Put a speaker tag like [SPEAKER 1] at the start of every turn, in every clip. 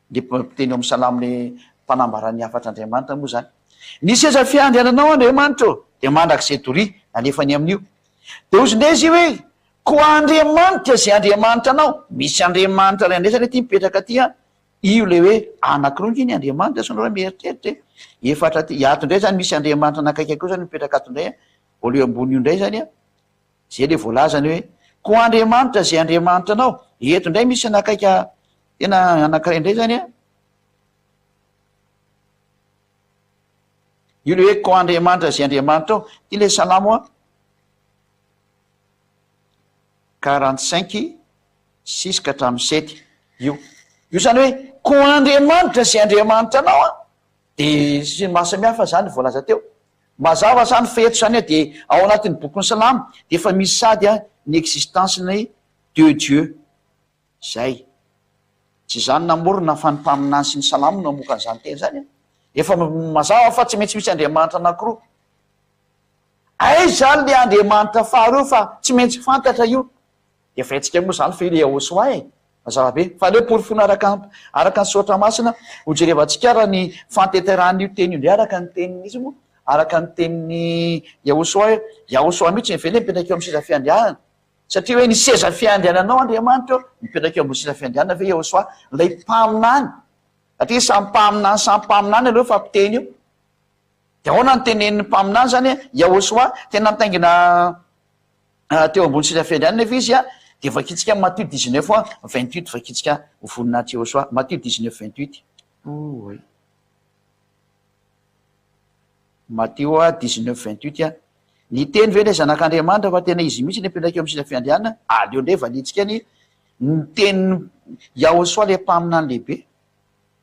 [SPEAKER 1] de teny amin'ny salamo le mpanambaran'ny afatra Andriamanitra moa zany. Ny seza fiandriananao Andriamanitra de mandrak'izay toria alefany amin'io. De ozy ndray izy hoe koa Andriamanitra zay Andriamanitra anao, misy Andriamanitra ray andraisany ty mipetraka aty a, io le hoe anankiroa iny Andriamanitra sonao raha mieritreritra efatra ty ato indray zany misy Andriamanitra anakaiky koa zany mipetraka ato indray olo eo ambony io indray zany a, zay le voalazany hoe koa Andriamanitra zay Andriamanitra anao, eto indray misy anakaika tena anankiray indray zany a, io le hoe koa Andriamanitra zay Andriamanitra ao. Ty le salamo a 45:6-7 io zany hoe koa Andriamanitra zay Andriamanitra anao a, de sy mahasamihafa zany voalaza teo. Mazava zany feto zany a de ao anatin'ny bokin'ny salamo de efa misy sady a ny existence-ny de Dieu zay. Tsy zany namorona fa ny mpaminany sy ny salamo no amoka an'izany teny zany a. Efa mazava fa tsy maintsy misy Andriamanitra anankiroa. Aiza le Andriamanitra faharoa fa tsy maintsy fantatra io. Efa etsika moa zany fa io le Yahoshua e, mazava be. Fa leo porofona araka ny soatra masina ho jerevantsika raha ny fanteteran'io teny io ndray araka ny tenin'izy moa, araka ny tenin'ny Yahoshua hoe Yahoshua mihitsy nyvele mipetraka eo amin'ny seza fiandrianana. Satria hoe ny seza fiandriananao Andriamanitra mipetraka eo ambony seza fiandrianana ve Yahoshua, lay mpaminany. Satria samy mpaminany aloha fa mpiteny io. De ahoana ny tenen'ny mpaminany zany Yahoshua tena mitaingina teo ambony seza fiandrianana efa izy a. De vakitsika Matthieu 19:28 vakitsika ho voninahitra Yahoshua. Matthieu 19:28. Oui. Matthieu 19:28 a. Ny teny ve le zanak'Andriamanitra fa tena izy mihitsy mipetraka eo amin'ny seza fiandrianana. Aleo ndray valitsika ny teny Yahoshua le mpaminany lehibe.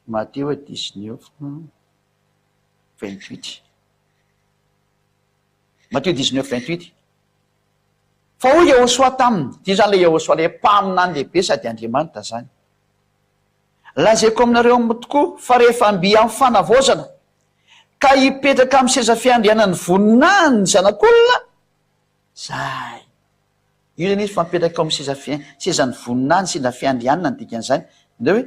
[SPEAKER 1] Matthieu 19:28. Matthieu 19:28. Fa hoy Yahoshua taminy, ty zany le Yahoshua le mpaminany lehibe sady Andriamanitra zany. Lazaiko aminareo tokoa fa rehefa mby amin'ny fanavaozana ka hipetraka amin'ny seza fiandrianany voninahiny ny zanak'olona zay. Io zany izy fa mipetraka amin'ny sezany voninahiny seza fiandrianana ny dikan'izany. Ndray hoe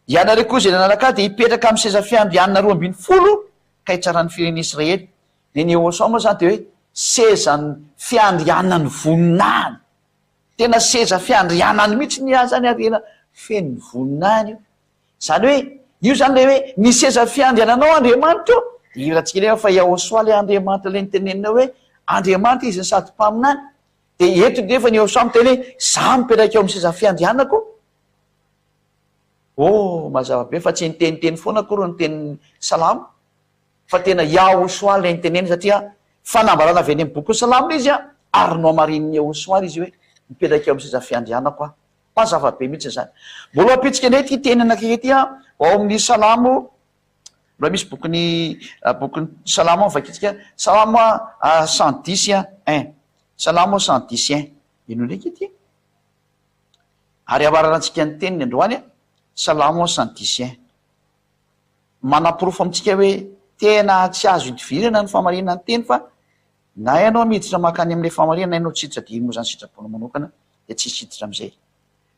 [SPEAKER 1] ianareo koa zay nanaraka de hipetraka amin'ny seza fiandrianana 12 ka hitsaran'ny firenena Israely. Ny Yahoshua moa zany de hoe sezany fiandrianany voninahiny. Tena seza fiandrianany mihitsy ny azany arena feno voninahiny io. Zany hoe io zany le hoe ny seza fiandriananao Andriamanitra io. Iratsika le fa Yahoshua le Andriamanitra le nitenenina hoe Andriamanitra izy sady mpaminany. De eto nefa ny Yahoshua miteny hoe za mipetraka eo amin'ny seza fiandrianako. Oh, mazava be fa tsy niteniteny foana akory ny teny salamo. Fa tena Yahoshua le niteneny satria fanambarana avy any amin'ny boky salamo izy a, ary no amarin'ny Yahoshua izy hoe mipetraka eo amin'ny seza fiandrianako a. Mazava be mihitsy zany. Mbola apitsika ndray ty teny anakaiky ty a, ao amin'ny salamo, mbola misy bokin'ny salamo vakitsika, salamo 110:1. Salamo 110:1. Ino ndraiky ity? Ary avararantsika ny teniny androany a, salamo 110:1. Manam-porofo amintsika hoe tena tsy azo idivirana ny famarinana ny teny fa na ianao miditra makany amin'ilay famarinana na ianao tsiditra de ino moa zany sitraponao manokana de tsy siditra am'izay.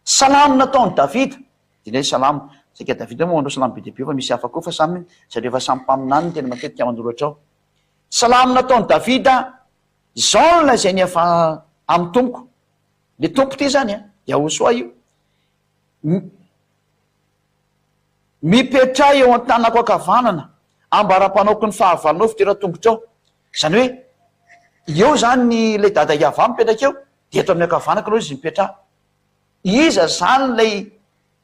[SPEAKER 1] Salamo nataony Davida. Dinay salamo saika Davida moa andro salamo be dia be fa misy hafa koa fa samy zareo efa samy mpaminany tena matetika mandoratra ao. Salamo nataony Davida, zao no lazainy efa amin'ny tompoko. Le tompo ty zany a, Yahoshua io. Mipetray eo an-tanako ankavanana, ambaram-panaoko ny fahavalonao fitera-tongotra ao. Zany hoe eo zany le dada Iava mipetraka eo, de eto amin'ny ankavanako aloha izy mipetraha. Iza zany lay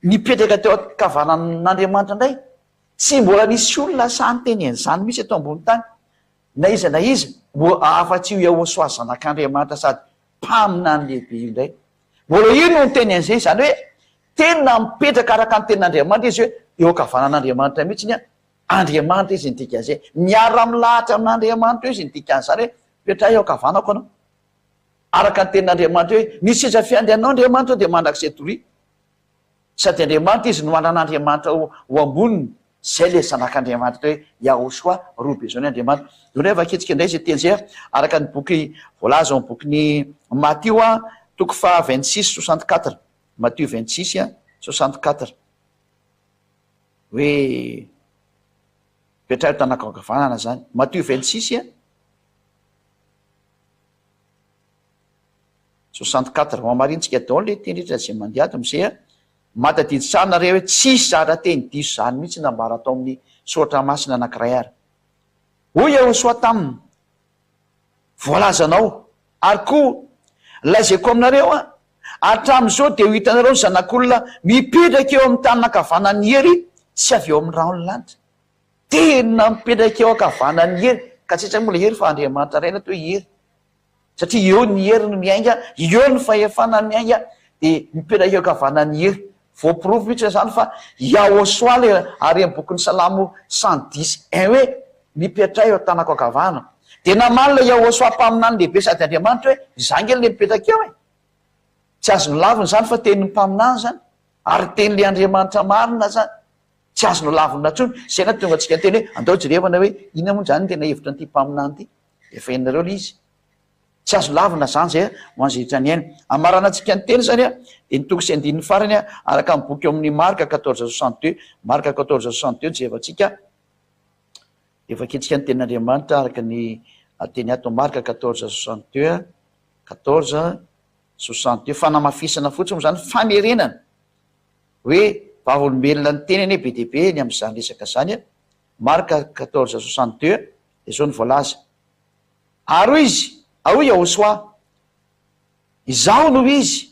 [SPEAKER 1] nipetraka teo ankavanan'Andriamanitra indray? Tsy mbola nisy olona sany teny an'izany misy eto ambony tany. Na iza afa-tsy io Yahoshua zanak'Andriamanitra sady mpaminany lehibe io indray. Mbola io no teny an'izay zany hoe tena mipetraka araka ny tenin'Andriamanitra izy hoe eo ankavanan'Andriamanitra mihitsy Andriamanitra izy ny dikan'izay. Miara-milahatra amin'Andriamanitra izy ny dikan'izany hoe mipetraha eo ankavanako anao. Araka ny tenin'Andriamanitra hoe ny seza fiandriananao Andriamanitra de mandrak'izay toria. Sady Andriamanitra izy no manan'Andriamanitra ho amboniny. Zay le zanak'Andriamanitra hoe Yahoshua robe zao ny Andriamanitra. Io ndray vaketsika indray zay teny zay araka ny boky voalaza amin'ny bokin'ny Matthieu 26:64. Matthieu 26:64. hoe petraio tanakakavanana zany Matthieu 26 64 mamaritsika daholo le tendritra zay mandeha ato am'zay matadidi sanareo hoe tsy zara teny diso zany mihitsy nambara atao amin'ny soatra masina anankiray ary hoy Ahosoa taminy voalazanao ary koa lazaiko aminareo atram'izao de ho hitanareo ny zanak'olona mipetraka eo amin'ny tanynakavanany hery sy avy eo amin'ny raony lanitra tena mipetraka eo akavanany hery ka tsy mola hery fa Andriamanitra raina to hery satria eo ny hery no miainga eo ny fahefana miainga de mipetraka eo akavanany hery voaporofo mihitsy zany fa Ahosoa le ary amin'ny bokin'ny Salamo 110:1 hoe mipetray eo tanako akavana de namalina Ahosoa mpaminany lehibe sady Andriamanitra hoe zangy le mipetraka eo tsy azo nolaviny zany fa teny mpaminany zany ary teny le Andriamanitra marina zany tsy azo nolavina tsony zay na tonga antsika teny hoe andao jerevana hoe ina moa zany tena hevitra n'ity mpaminany ty efa enareo le izy tsy azo lavina zany zay ho an'zay ny aina amarana antsika ny teny zany de nitoko sy andininy farany araka amin'ny boky eo amin'ny Marka 14:62 Marka 14:62 jevantsika efa kitsika ny tenin'Andriamanitra araka ny teny ato Marka 14:62 14:62 fanamafisana fotsiny zany famerenana hoe vavolombelona ny tenany be deaibe ny am'zany resaka zany Marka 14:62 de zao ny voalaza ary izy ahoy Ahosoa izaho no izy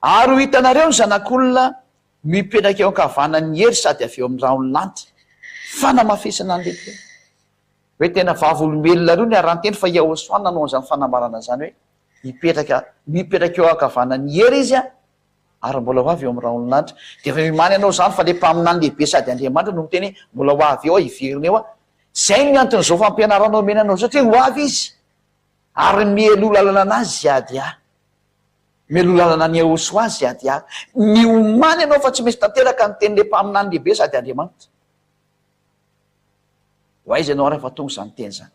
[SPEAKER 1] ary ho hitanareo ny zanak'olona mipetraka eo ankavanany hery sady avy eo amin'ny raony lanitra fanamafisana ny lehibe hoe tena vavolombelona ro ny aranteny fa Ahosoa nanao an'zany fanamarana zany hoe mipetraka eo akavanany hery izy ary mbola ho avy eo amin'ny raony lanitra de efa mimany anao zany fa le mpaminany lehibe sady Andriamanitra no miteny mbola ho avy eo iveriny eo zay ny anton'izao fampianaranao menanao satria ho avy izy ary mielo lalana anazy ady mielo lalana ny Ahosoa azy ady ny omany anao fa tsy misy tanteraka ny teny le mpaminany lehibe sady Andriamanitra ho aizy ianao rehefa tonga zany teny zany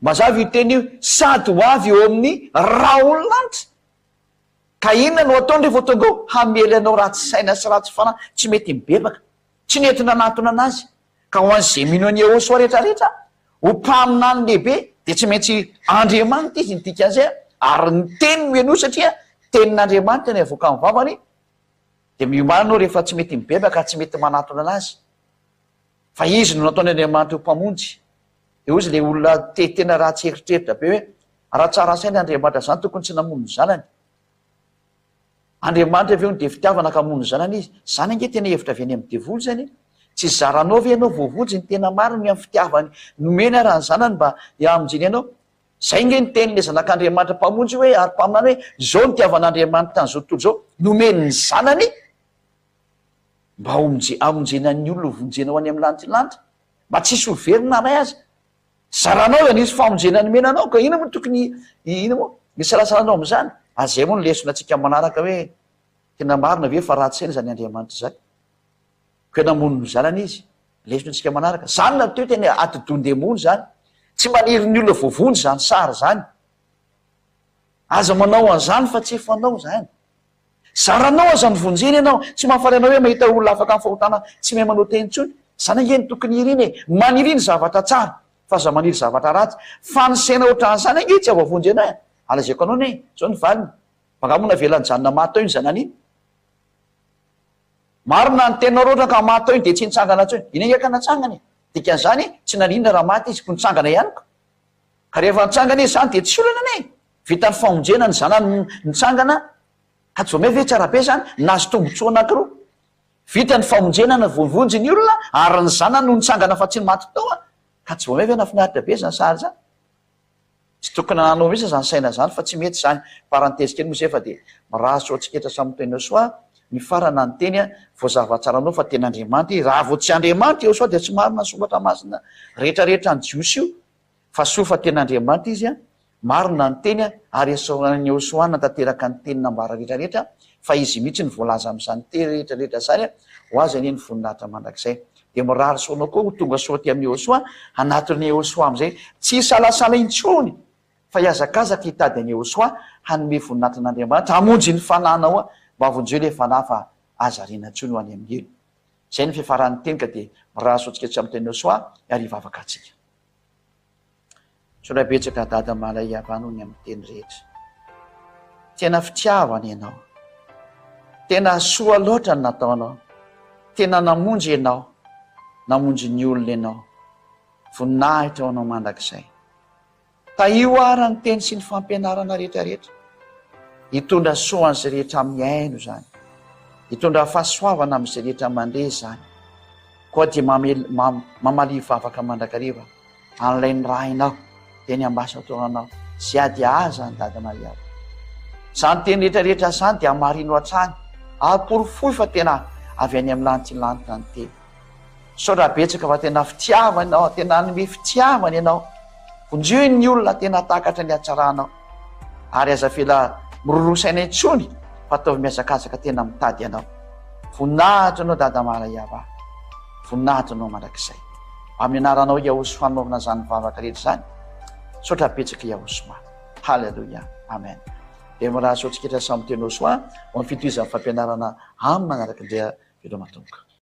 [SPEAKER 1] mazavy io teny io sady ho avy eo amin'ny raony lanitra ka inona no ataony rehefa tonga eo hamely anao ratsy saina sy ratsy fanahy tsy mety mibebaka tsy nentina anatona anazy ka ho an'zay mino any Ahosoa rehetrarehetra ho mpaminany lehibe de tsy maintsy Andriamanitra izy nydikan'zay ary ny teny meno satria tenin'Andriamanitra ny avoaka amin'ny vavany de miomana anao rehefa tsy mety mibebaka tsy mety manatona anazy fa izy no nataony Andriamanitra ho mpamonjy de ozy le olona tena raha tsy eritreritra be hoe raha tsara saina Andriamanitra zany tokony tsy namono zanany Andriamanitra aveo ny de fitiavana ka mono zanany izy zany ange tena hevitra avy any amin'ny devoly zany tsy zaranao ve ianao voavotsy ny tena mariny amin'ny fitiavany nomena raha ny zanany mba amonjeny ianao zay nge ny teny le zanak'Andriamanitra mpamonjy hoe ary mpaminany hoe zao ny tiavan'Andriamanitra tan'zao tontolo zao nomeny ny zanany mba amonjena ny olona vonjena ho any amin'ny lanitrylanitra mba tsisy overina ray azy zaranao zany izy famonjena ny menanao ka ina moa tokony ina moa misalasalanao am'zany azay moa nylesona atsika manaraka hoe tena marina ve fa ratsy saina zany Andriamanitra zany ko namono ny zanany izy lesona atsika manaraka zany na teo tena atidondemono zany tsy maniry ny olona voavonjy zany sary zany aza manao an'zany fa tsy fanao zany zaranao aza mivonjeny ianao tsy mahafaly anao hoe mahita olona afaka amin'ny fahotana tsy mahay manao teny tsony zany ange ny tokony iriny maniry ny zavatra tsara fa za maniry zavatra ratsy fanisena ohatran'zany ange tsy avavonjy anao alazaiko anao ne zao ny valiny mangamona velany janona matao iny zanany iny marina ny tenao roatra ka matao iny de tsy nitsangana tsony ina nge ka natsangany dikan'zany tsy naninona raha maty izy ko nitsangana ihanyko ka rehefa nitsangana izy zany de tsy olana ne vita ny famonjena ny zanany nitsangana ka tsy vao me ve tsara be zany nazo tombotsoa anankiroa vita ny famonjena na vonivonjy ny olona ary ny zanany no nitsangana fa tsy ny maty tao ka tsy vao me ve nafinaritra be zany sary zany tsy tokony nanao misy zany saina zany fa tsy mety zany parantesy kely moa zay fa de miraso atsiketra samytena soa ny farana ny teny voazava-tsaranao fa tena Andriamanitra raha vo tsy Andriamanitra eo soa de tsy marina soratra masina rehetrarehetra ny jiosy io fa soa fa tena Andriamanitra izy marina ny teny ary esoany Ahosoa natanteraka ny teny nambara rehetrarehetra fa izy mihitsy ny voalaza am'zany teny rehetrarehetra zany ho azy any ny voninahitra mandrakizay de mirary soanao koa ho tonga soa ty amin'ny Ahosoa anatin'ny Ahosoa am'zay tsy salasala intsony fa iazakazaka hitady any Ahosoa hanome voninahitran'Andriamanitra hamonjy ny fananao mba vonjeo le fanahy fa azarena ntsony ho any amin'ny elo zay ny fiafaran'ny teny ka dia mirahasotsika tsy amin'ny teny soa ariva afaka atsika sola betsaka dada malay abanony amin'ny teny rehetra tena fitiavana ianao tena soa loatra ny nataonao tena namonjy ianao namonjy ny olona ianao voninahitra ao anao mandrakizay taioarany teny sy ny fampianarana rehetrarehetra hitondra soan'izay rehetra amin'ny aino zany hitondra fahasoavana amin'izay rehetra mandre zany koa dia mamalivavaka mandrakariva an'ilay ny rahinao teny ambasa taonanao sy ady aza ny dada mariava zany teny rehetrarehetra zany dia amarino hatrany aporofoy fa tena avy any amin'ny lanitsylanitra ny teny so raha betsaka fa tena fitiavana ianao tena nome fitiavana ianao vonjeo ny olona tena takatra ny atsaranao ary aza fela mirorosaina intsony fa ataovy miazakazaka tena mitady ianao voninahitra anao dada malaiava voninahitra anao mandrakizay amin'ny anaranao iaosy fanaovana zany vavaka rehetra zany sotra betsaka iaosy ma halleloia amen dia miraha sotsiketra samy tenao soa ho amin'ny fitoizan'ny fampianarana amin'ny manaraka indray velo matomboka